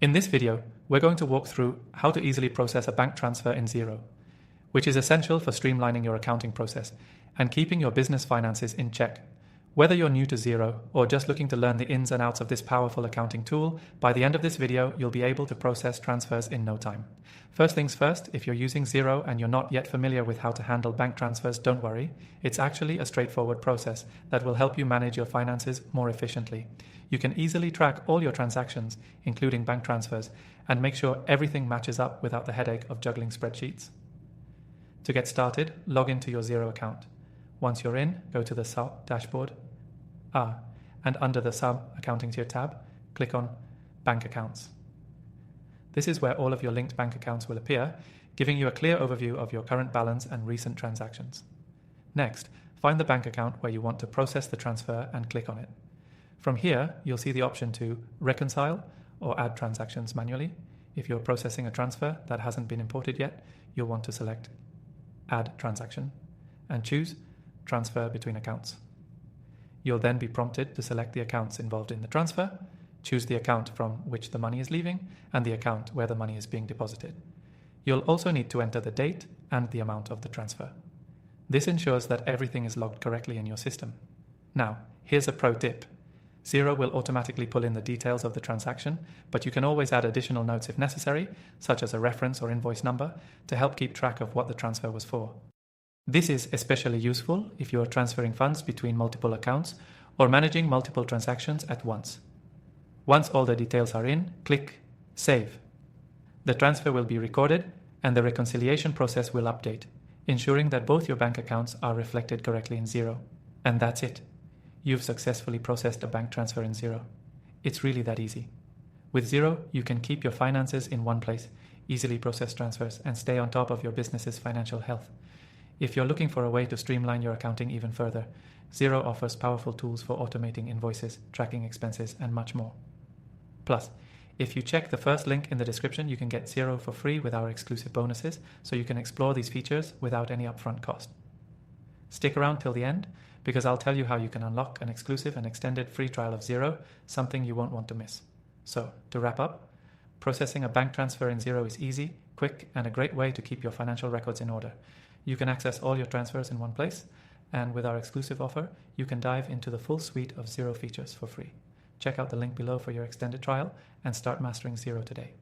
In this video, we're going to walk through how to easily process a bank transfer in Xero, which is essential for streamlining your accounting process and keeping your business finances in check. Whether you're new to Xero or just looking to learn the ins and outs of this powerful accounting tool, by the end of this video, you'll be able to process transfers in no time. First things first, if you're using Xero and you're not yet familiar with how to handle bank transfers, don't worry. It's actually a straightforward process that will help you manage your finances more efficiently. You can easily track all your transactions, including bank transfers, and make sure everything matches up without the headache of juggling spreadsheets. To get started, log into your Xero account. Once you're in, go to the dashboard, and under the Accounting tier tab, click on Bank Accounts. This is where all of your linked bank accounts will appear, giving you a clear overview of your current balance and recent transactions. Next, find the bank account where you want to process the transfer and click on it. From here, you'll see the option to reconcile or add transactions manually. If you're processing a transfer that hasn't been imported yet, you'll want to select Add Transaction and choose Transfer between accounts. You'll then be prompted to select the accounts involved in the transfer, choose the account from which the money is leaving, and the account where the money is being deposited. You'll also need to enter the date and the amount of the transfer. This ensures that everything is logged correctly in your system. Now, here's a pro tip. Xero will automatically pull in the details of the transaction, but you can always add additional notes if necessary, such as a reference or invoice number, to help keep track of what the transfer was for. This is especially useful if you are transferring funds between multiple accounts or managing multiple transactions at once. Once all the details are in, click Save. The transfer will be recorded and the reconciliation process will update, ensuring that both your bank accounts are reflected correctly in Xero. And that's it. You've successfully processed a bank transfer in Xero. It's really that easy. With Xero, you can keep your finances in one place, easily process transfers, and stay on top of your business's financial health. If you're looking for a way to streamline your accounting even further, Xero offers powerful tools for automating invoices, tracking expenses, and much more. Plus, if you check the first link in the description, you can get Xero for free with our exclusive bonuses, so you can explore these features without any upfront cost. Stick around till the end, because I'll tell you how you can unlock an exclusive and extended free trial of Xero, something you won't want to miss. So, to wrap up, processing a bank transfer in Xero is easy, quick, and a great way to keep your financial records in order. You can access all your transfers in one place, and with our exclusive offer, you can dive into the full suite of Xero features for free. Check out the link below for your extended trial and start mastering Xero today.